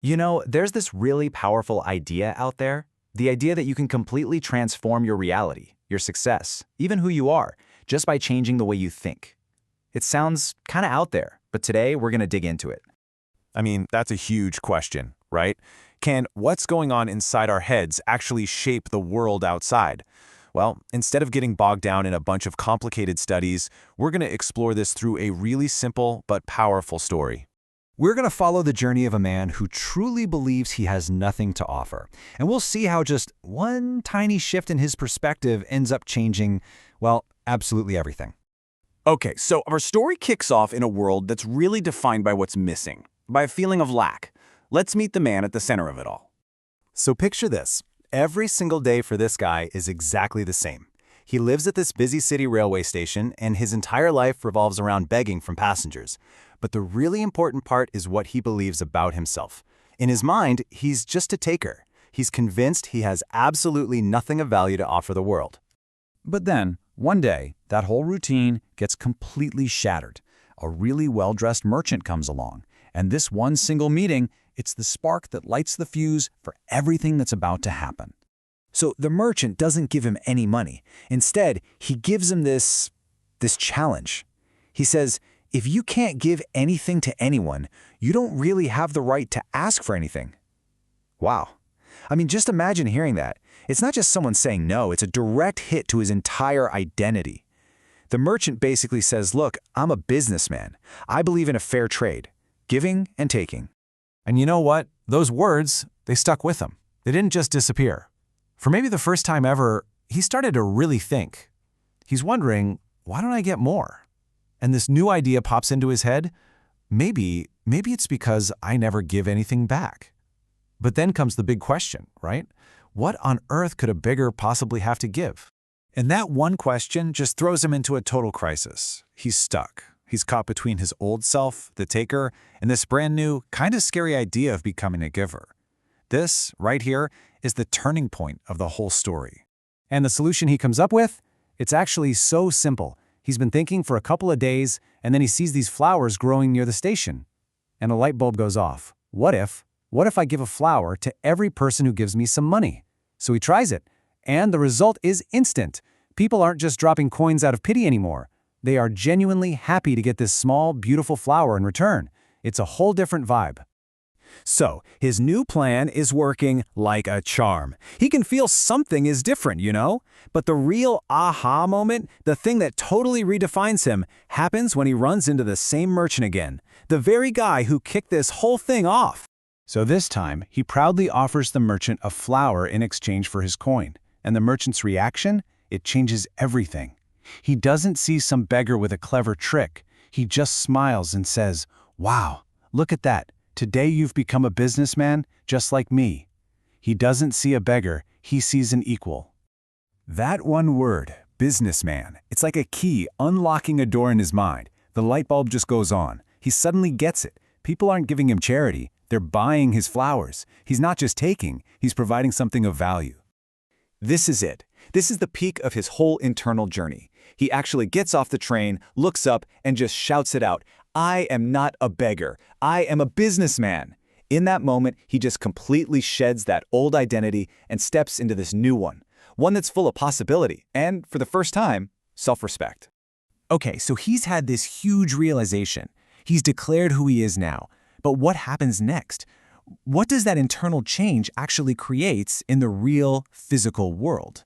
You know, there's this really powerful idea out there, the idea that you can completely transform your reality, your success, even who you are, just by changing the way you think. It sounds kind of out there, but today we're going to dig into it. I mean, that's a huge question, right? Can what's going on inside our heads actually shape the world outside? Well, instead of getting bogged down in a bunch of complicated studies, we're going to explore this through a really simple but powerful story. We're going to follow the journey of a man who truly believes he has nothing to offer. And we'll see how just one tiny shift in his perspective ends up changing, well, absolutely everything. Okay, so our story kicks off in a world that's really defined by what's missing, by a feeling of lack. Let's meet the man at the center of it all. So picture this. Every single day for this guy is exactly the same. He lives at this busy city railway station, and his entire life revolves around begging from passengers. But the really important part is what he believes about himself. In his mind, he's just a taker. He's convinced he has absolutely nothing of value to offer the world. But then, one day, that whole routine gets completely shattered. A really well-dressed merchant comes along, and this one single meeting, it's the spark that lights the fuse for everything that's about to happen. So the merchant doesn't give him any money. Instead, he gives him this challenge. He says, if you can't give anything to anyone, you don't really have the right to ask for anything. Wow. I mean, just imagine hearing that. It's not just someone saying no, it's a direct hit to his entire identity. The merchant basically says, look, I'm a businessman. I believe in a fair trade, giving and taking. And you know what? Those words, they stuck with him. They didn't just disappear. For maybe the first time ever, he started to really think. He's wondering, why don't I get more? And this new idea pops into his head. Maybe it's because I never give anything back. But then comes the big question, right? What on earth could a beggar possibly have to give? And that one question just throws him into a total crisis. He's stuck. He's caught between his old self, the taker, and this brand new, kind of scary idea of becoming a giver. This, right here, is the turning point of the whole story. And the solution he comes up with? It's actually so simple. He's been thinking for a couple of days, and then he sees these flowers growing near the station. And a light bulb goes off. What if I give a flower to every person who gives me some money? So he tries it, and the result is instant. People aren't just dropping coins out of pity anymore. They are genuinely happy to get this small, beautiful flower in return. It's a whole different vibe. So, his new plan is working like a charm. He can feel something is different, you know? But the real aha moment, the thing that totally redefines him, happens when he runs into the same merchant again, the very guy who kicked this whole thing off. So this time, he proudly offers the merchant a flower in exchange for his coin. And the merchant's reaction? It changes everything. He doesn't see some beggar with a clever trick. He just smiles and says, "Wow, look at that. Today you've become a businessman just like me." He doesn't see a beggar, he sees an equal. That one word, businessman, it's like a key unlocking a door in his mind. The light bulb just goes on. He suddenly gets it. People aren't giving him charity, they're buying his flowers. He's not just taking, he's providing something of value. This is it. This is the peak of his whole internal journey. He actually gets off the train, looks up, and just shouts it out. I am not a beggar. I am a businessman. In that moment, he just completely sheds that old identity and steps into this new one that's full of possibility and, for the first time, self-respect. Okay, so he's had this huge realization. He's declared who he is now. But what happens next? What does that internal change actually create in the real physical world?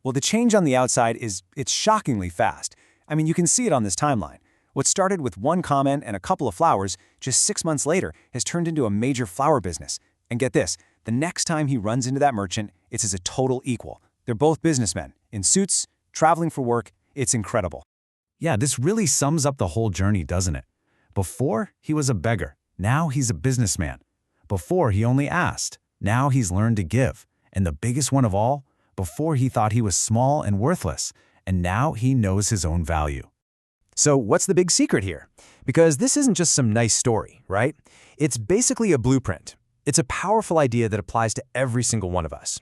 Well, the change on the outside it's shockingly fast. I mean, you can see it on this timeline. What started with one comment and a couple of flowers, just 6 months later, has turned into a major flower business. And get this, the next time he runs into that merchant, it's as a total equal. They're both businessmen, in suits, traveling for work. It's incredible. Yeah, this really sums up the whole journey, doesn't it? Before, he was a beggar. Now he's a businessman. Before, he only asked. Now he's learned to give. And the biggest one of all, before he thought he was small and worthless, and now he knows his own value. So what's the big secret here? Because this isn't just some nice story, right? It's basically a blueprint. It's a powerful idea that applies to every single one of us.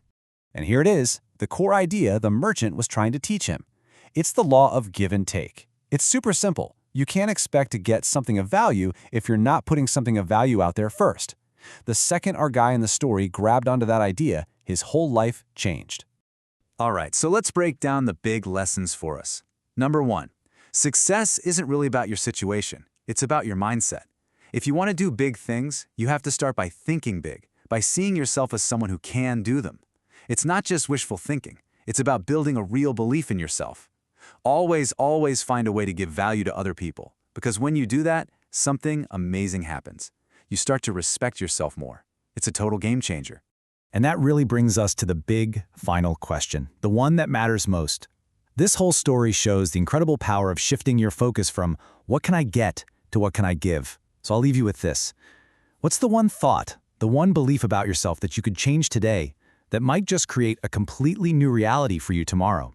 And here it is, the core idea the merchant was trying to teach him. It's the law of give and take. It's super simple. You can't expect to get something of value if you're not putting something of value out there first. The second our guy in the story grabbed onto that idea, his whole life changed. All right, so let's break down the big lessons for us. Number 1, success isn't really about your situation. It's about your mindset. If you want to do big things, you have to start by thinking big, by seeing yourself as someone who can do them. It's not just wishful thinking. It's about building a real belief in yourself. Always, always find a way to give value to other people, because when you do that, something amazing happens. You start to respect yourself more. It's a total game changer. And that really brings us to the big, final question, the one that matters most. This whole story shows the incredible power of shifting your focus from what can I get to what can I give. So I'll leave you with this. What's the one thought, the one belief about yourself that you could change today that might just create a completely new reality for you tomorrow?